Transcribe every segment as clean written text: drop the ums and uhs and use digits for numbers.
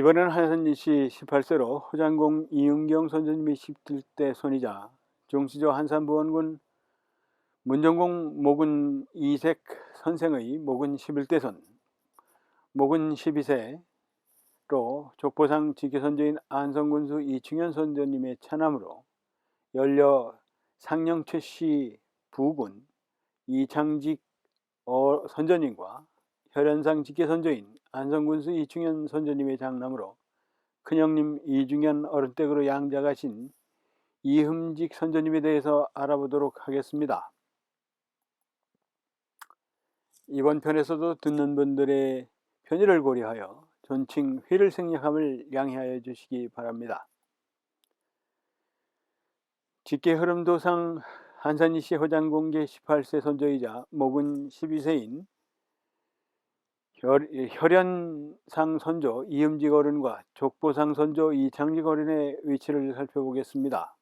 이번에는 한산리시 18세로 호장공 이은경 선생님이 17대 손이자 중시조 한산부원군 문정공 목은 이색 선생의 목은 11대 손, 목은 12세로 족보상 직계선조인 안성군수 이충현 선조님의 차남으로 연려 상령 최씨 부군 이창직 선조님과 혈연상 직계선조인 안성군수 이충현 선조님의 장남으로 큰형님 이중현 어른댁으로 양자가신 이흠직 선조님에 대해서 알아보도록 하겠습니다. 이번 편에서도 듣는 분들의 편의를 고려하여 존칭 회를 생략함을 양해하여 주시기 바랍니다. 직계 흐름도상 한산이시 호장공계 18세 선조이자 목은 12세인 혈연상 선조 이흠직 어른과 족보상 선조 이창직 어른의 위치를 살펴보겠습니다.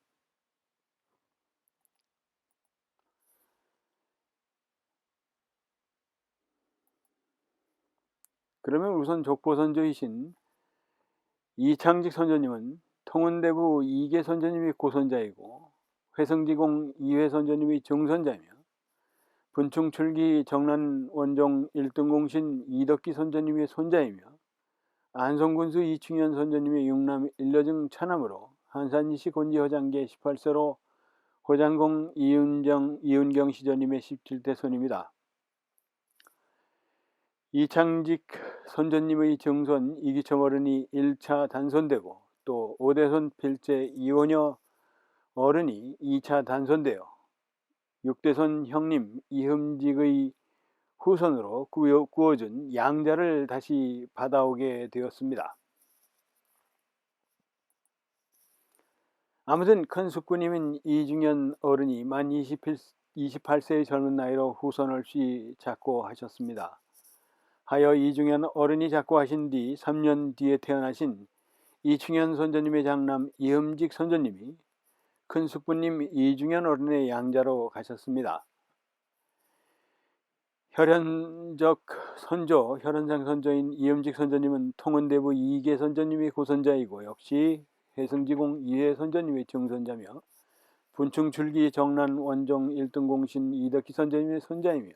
그러면 우선 족보선조이신 이창직 선조님은 통은대부 이계 선조님이 고선자이고 회성지공 이회 선조님이 중선자이며 분충출기 정난 원종 1등공신 이덕기 선조님의 손자이며 안성군수 이충현 선조님의 육남 일녀중 차남으로 한산이시 곤지허장계 18세로 호장공 이은경 시조님의 17대 손입니다. 이창직 선조님의 증손 이기첨 어른이 1차 단손되고 또 오대손 필제 이원여 어른이 2차 단손되어 6대손 형님 이흠직의 후손으로 구워준 양자를 다시 받아오게 되었습니다. 아무튼 큰 숙부님인 이중현 어른이 만 28세의 젊은 나이로 후손을 잡고 하셨습니다. 하여 이중현 어른이 잡고 하신 뒤 3년 뒤에 태어나신 이충현 선조님의 장남 이흠직 선조님이 큰 숙부님 이중현 어른의 양자로 가셨습니다. 혈연적 선조, 혈연상 선조인 이흠직 선조님은 통은대부 이계 선조님의 고선자이고 역시 회성지공 이회 선조님의 증손자며 분충출기 정난 원종 1등공신 이덕기 선조님의 손자이며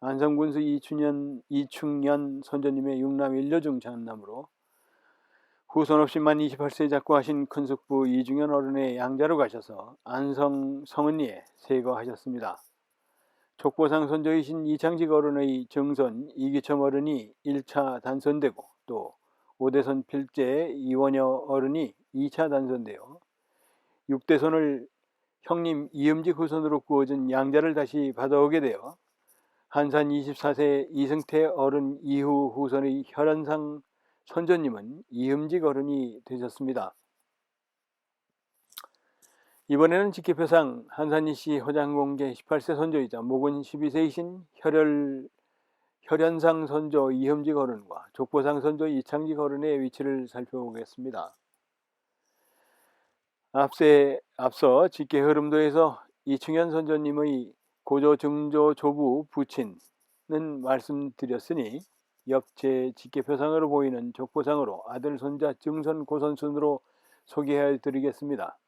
안성군수 이충년 선조님의 육남 일녀중 장남으로 후손 없이 만 28세에 잡고 하신 큰숙부 이중현 어른의 양자로 가셔서 안성 성은리에 세거하셨습니다. 족보상 선조이신 이창직 어른의 증손 이기첨 어른이 1차 단손되고 또 오대손 필제 이원여 어른이 2차 단손되어 6대손을 형님 이흠직 후손으로 구워준 양자를 다시 받아오게 되어 한산 24세 이승태 어른 이후 후손의 혈연상 선조님은 이흠직 어른이 되셨습니다. 이번에는 직계표상 한산이시 호장공계 18세 선조이자 목은 12세이신 혈연상 선조 이흠직 어른과 족보상 선조 이창직 어른의 위치를 살펴보겠습니다. 앞서 직계 흐름도에서 이충현 선조님의 고조 증조 조부 부친은 말씀드렸으니 옆 제 직계표상으로 보이는 족보상으로 아들 손자 증손 고손 순으로 소개해 드리겠습니다.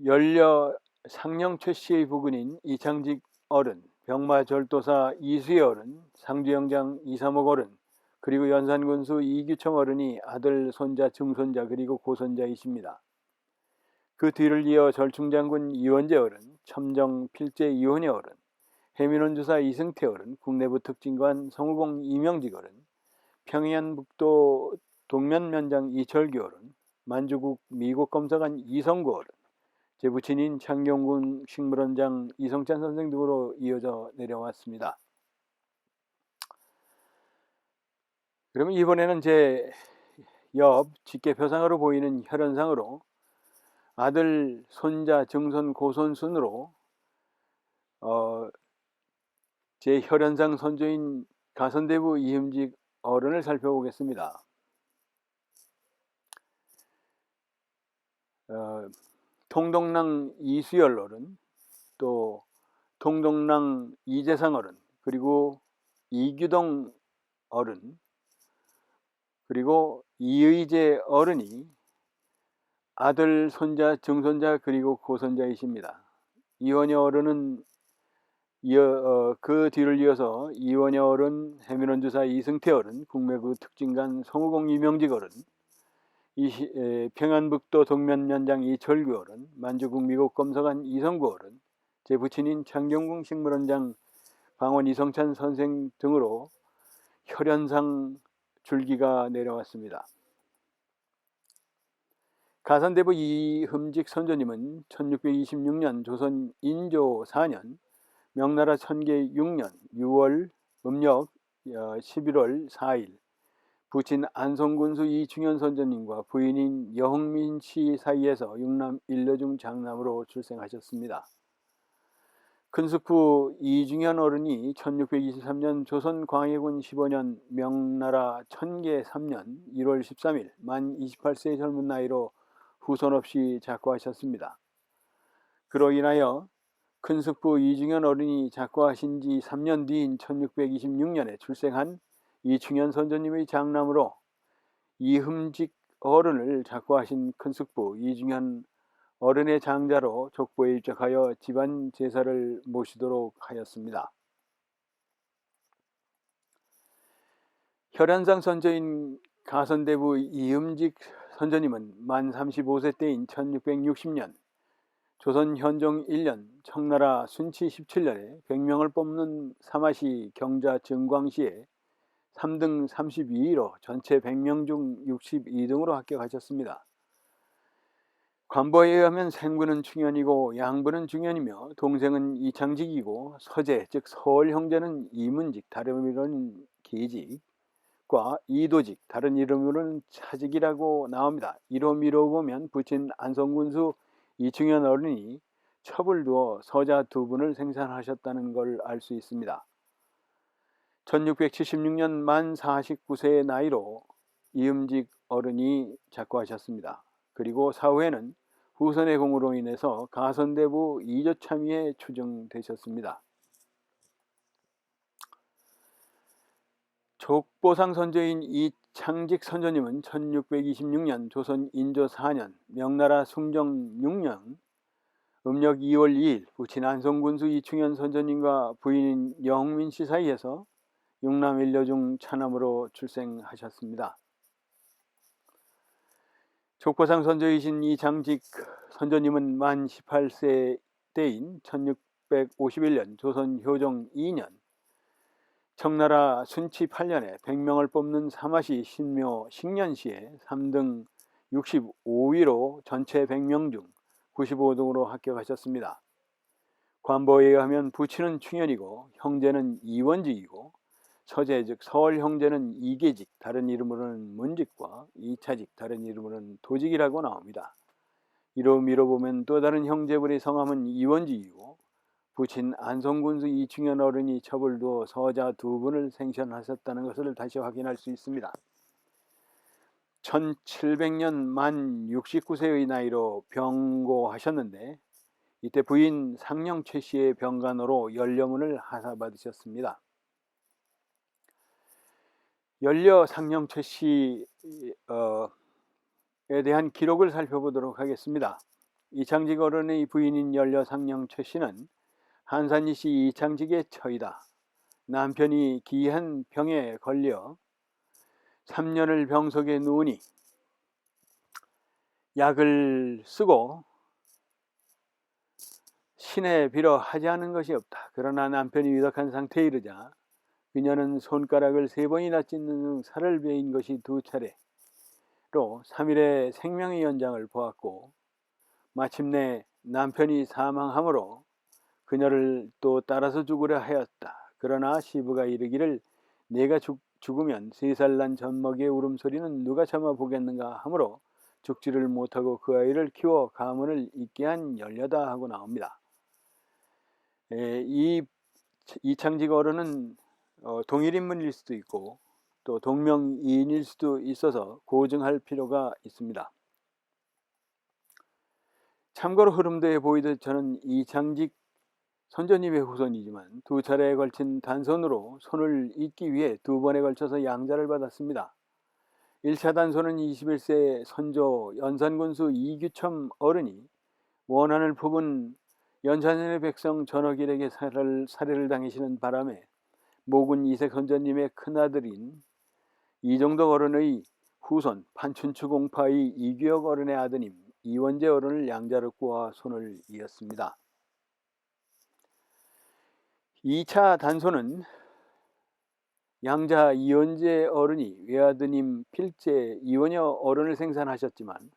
연려 상령 최씨의 부군인 이창직 어른, 병마절도사 이수의 어른, 상주영장 이삼옥 어른, 그리고 연산군수 이규청 어른이 아들, 손자, 증손자 그리고 고손자이십니다. 그 뒤를 이어 절충장군 이원재 어른, 첨정 필제 이원혜 어른, 해민원주사 이승태 어른, 국내부 특진관 성우공 이명직 어른, 평양북도 동면면장 이철규 어른, 만주국 미국검사관 이성구 어른, 제 부친인 창경군 식물원장 이성찬 선생 등으로 이어져 내려왔습니다. 그러면 이번에는 제 옆 직계표상으로 보이는 혈연상으로 아들, 손자, 증손, 고손 순으로 제 혈연상 선조인 가선대부 이흠직 어른을 살펴보겠습니다. 통동랑 이수열 어른, 또 통동랑 이재상 어른, 그리고 이규동 어른, 그리고 이의재 어른이 아들, 손자, 증손자 그리고 고손자이십니다. 이원여 어른은 그 뒤를 이어서 이원여 어른, 해민원 주사 이승태 어른, 국매구 특진관 성우공 이명직 어른, 평안북도 동면면장 이철규 어른, 만주국 미국 검사관 이성구 어른, 제 부친인 창경궁 식물원장 방원 이성찬 선생 등으로 혈연상 줄기가 내려왔습니다. 가산대부 이흠직 선조님은 1626년 조선 인조 4년 명나라 천계 6년 6월 음력 11월 4일 부친 안성군수 이충현 선조님과 부인인 여흥민 씨 사이에서 육남 일녀중 장남으로 출생하셨습니다. 큰숙부 이중현 어른이 1623년 조선 광해군 15년 명나라 천계 3년 1월 13일 만 28세의 젊은 나이로 후손 없이 작고하셨습니다. 그로 인하여 큰숙부 이중현 어른이 작고하신 지 3년 뒤인 1626년에 출생한 이충현 선조님의 장남으로 이흠직 어른을 작고하신 큰숙부 이중현 어른의 장자로 족보에 입적하여 집안 제사를 모시도록 하였습니다. 혈연상 선조인 가선대부 이흠직 선조님은 만 35세 때인 1660년 조선 현종 1년 청나라 순치 17년에 100명을 뽑는 사마시 경자 증광시에 3등 32위로 전체 100명 중 62등으로 합격하셨습니다. 관보에 의하면 생부는 충현이고 양부는 중현이며 동생은 이창직이고 서재 즉 서울 형제는 이문직 다른 이름으로는 계직과 이도직 다른 이름으로는 차직이라고 나옵니다. 이로 미뤄보면 부친 안성군수 이충현 어른이 첩을 두어 서자 두 분을 생산하셨다는 걸 알 수 있습니다. 1676년 만 49세의 나이로 이음직 어른이 작고하셨습니다. 그리고 사후에는 후손의 공으로 인해서 가선대부 이조참의에 추정되셨습니다. 족보상 선조인 이창직 선조님은 1626년 조선 인조 4년 명나라 숭정 6년 음력 2월 2일 부친 안성군수 이충현 선조님과 부인인 여흥민 씨 사이에서 육남 일녀 중 차남으로 출생하셨습니다. 족보상 선조이신 이창직 선조님은 만 18세 때인 1651년 조선 효종 2년 청나라 순치 8년에 100명을 뽑는 사마시 신묘 식년시에 3등 65위로 전체 100명 중 95등으로 합격하셨습니다. 관보에 의하면 부친은 충현이고 형제는 이원직이고 서재 즉 서울 형제는 이계직 다른 이름으로는 문직과 이차직 다른 이름으로는 도직이라고 나옵니다. 이로 미뤄보면 또 다른 형제분의 성함은 이원직이고 부친 안성군수 이충현 어른이 첩을 두어 서자 두 분을 생전하셨다는 것을 다시 확인할 수 있습니다. 1700년 만 69세의 나이로 병고하셨는데 이때 부인 상령 최 씨의 병간호로 연료문을 하사받으셨습니다. 연료 상령 최 씨에 대한 기록을 살펴보도록 하겠습니다. 이창직 어른의 부인인 연료 상령 최 씨는 한산이시 이창직의 처이다. 남편이 기이한 병에 걸려 3년을 병석에 누우니 약을 쓰고 신에 빌어 하지 않은 것이 없다. 그러나 남편이 위독한 상태에 이르자 그녀는 손가락을 3번이나 찢는 등 살을 베인 것이 2차례로 3일의 생명의 연장을 보았고 마침내 남편이 사망하므로 그녀를 또 따라서 죽으려 하였다. 그러나 시부가 이르기를 내가 죽으면 3살 난 젖먹이의 울음소리는 누가 참아 보겠는가 하므로 죽지를 못하고 그 아이를 키워 가문을 잇게 한 연료다 하고 나옵니다. 이 이창직 어른은 동일인물일 수도 있고 또 동명이인일 수도 있어서 고증할 필요가 있습니다. 참고로 흐름도에 보이듯 저는 이창직 선조님의 후손이지만 2차례에 걸친 단손으로 손을 잇기 위해 2번에 걸쳐서 양자를 받았습니다. 1차 단소는 21세 선조 연산군수 이규첨 어른이 원한을 품은 연산군의 백성 전어길에게 살해를 당하시는 바람에 모군 이색 선조님의 큰아들인 이정덕 어른의 후손 판춘추 공파의 이규혁 어른의 아드님 이원재 어른을 양자로 꼬아 손을 이었습니다. 2차 단소는 양자 이원재 어른이 외아드님 필제 이원여 어른을 생산하셨지만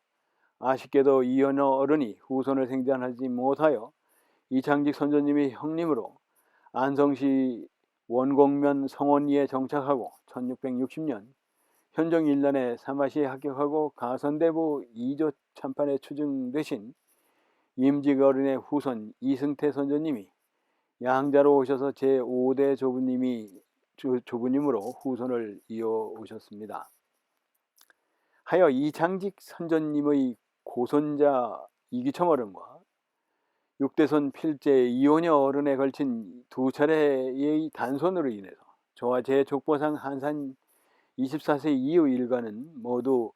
아쉽게도 이원여 어른이 후손을 생산하지 못하여 이창직 선조님의 형님으로 안성시 원곡면 성원리에 정착하고 1660년 현종 1년에 사마시에 합격하고 가선대부 2조 참판에 추증되신 임직 어른의 후손 이승태 선조님이 양자로 오셔서 제5대 조부님으로 후손을 이어오셨습니다. 하여 이창직 선조님의 고손자 이규첨 어른과 6대손 필제 이원여 어른에 걸친 두 차례의 단손으로 인해서 저와 제 족보상 한산 24세 이후 일가는 모두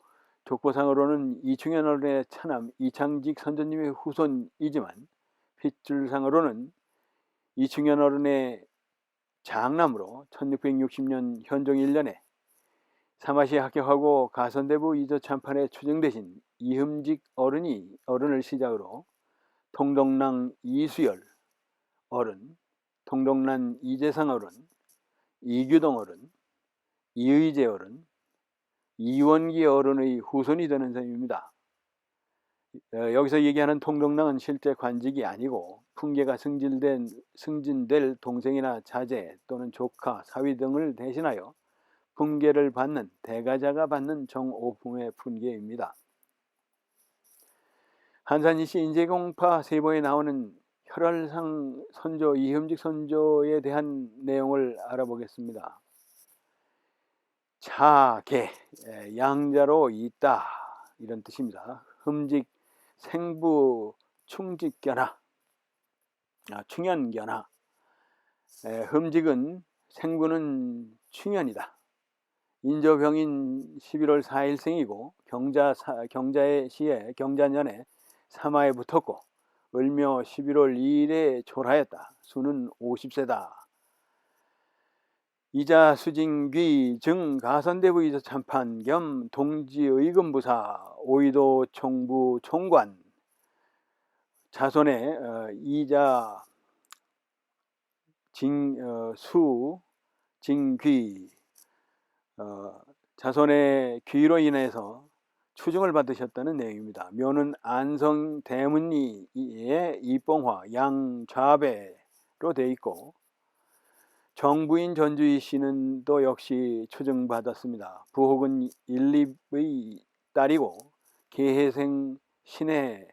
족보상으로는 이충현 어른의 차남 이창직 선조님의 후손이지만 핏줄상으로는 이충현 어른의 장남으로 1660년 현종 1년에 사마시에 합격하고 가선대부 2조 참판에 추정되신 이흠직 어른을 시작으로 통덕랑 이수열 어른, 통덕란 이재상 어른, 이규동 어른, 이의재 어른, 이원기 어른의 후손이 되는 셈입니다. 여기서 얘기하는 통덕랑은 실제 관직이 아니고 풍계가 승진될 동생이나 자제 또는 조카, 사위 등을 대신하여 풍계를 받는 대가자가 받는 정오품의 풍계입니다. 한산이시 인제공파 세보에 나오는 혈혈상 선조 이흠직 선조에 대한 내용을 알아보겠습니다. 차계 양자로 있다 이런 뜻입니다. 흠직 생부 충직견하 충현견하 흠직은 생부는 충현이다. 인조병인 11월 4일생이고 경자의 시에 경자년에 사마에 붙었고 을묘 11월 2일에 졸하였다. 수는 50세다. 이자 수징귀 증 가선대부 이조 참판 겸 동지의금부사 오이도 총부 총관 자손의 이자 수 징귀 자손의 귀로 인해서 추증을 받으셨다는 내용입니다. 묘는 안성 대문리의 이뽕화 양좌배로 되어 있고 정부인 전주희 씨는 또 역시 추증받았습니다. 부혹은 일립의 딸이고 계해생 신해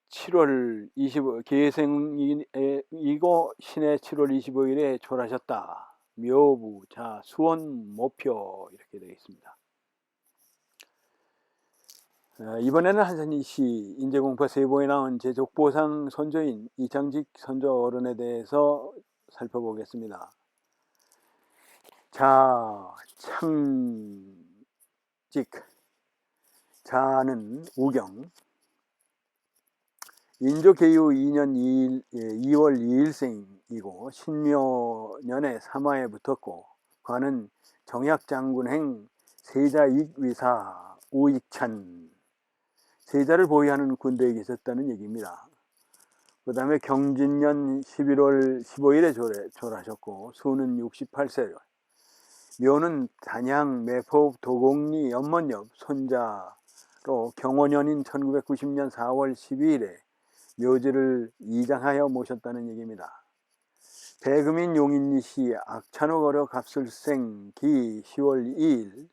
7월 25일 계해생이고 신해 7월 25일에 졸하셨다. 묘부, 자, 수원, 모표 이렇게 되어 있습니다. 이번에는 한산이시 인제공파 세보에 나온 제족보상 선조인 이창직 선조 어른에 대해서 살펴보겠습니다. 자, 창직 자는 우경 인조계유 2년 2월 2일생이고 신묘년에 사마에 붙었고 관은 정약장군행 세자익위사 우익찬 세자를 보위하는 군대에 계셨다는 얘기입니다. 그 다음에 경진년 11월 15일에 졸하셨고 수는 68세로 묘는 단양 매포 도곡리 연못옆 손자로 경원년인 1990년 4월 12일에 묘지를 이장하여 모셨다는 얘기입니다. 배금인 용인이시 악찬호 거려 갑술생 기 10월 2일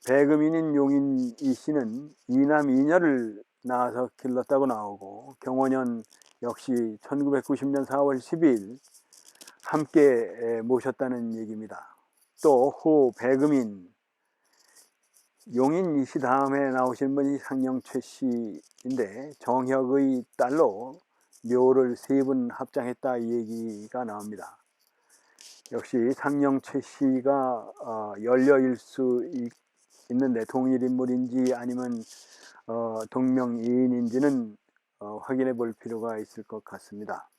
배금인인 용인이씨는 이남 이녀를 낳아서 길렀다고 나오고 경원년 역시 1990년 4월 12일 함께 모셨다는 얘기입니다. 또 후 배금인 용인 이씨 다음에 나오신 분이 상령최 씨인데 정혁의 딸로 묘를 3분 합장했다 이 얘기가 나옵니다. 역시 상령 최 씨가 연려일 수 있는데 동일인물인지 아니면 동명이인인지는 확인해 볼 필요가 있을 것 같습니다.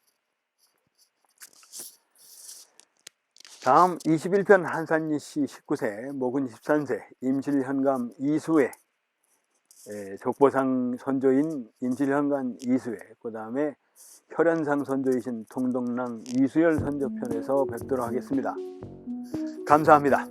다음 21편 한산리 씨 19세, 목은 13세, 임실현감 이수회, 족보상 선조인 임실현감 이수회, 그 다음에 혈연상 선조이신 통동랑 이수열 선조편에서 뵙도록 하겠습니다. 감사합니다.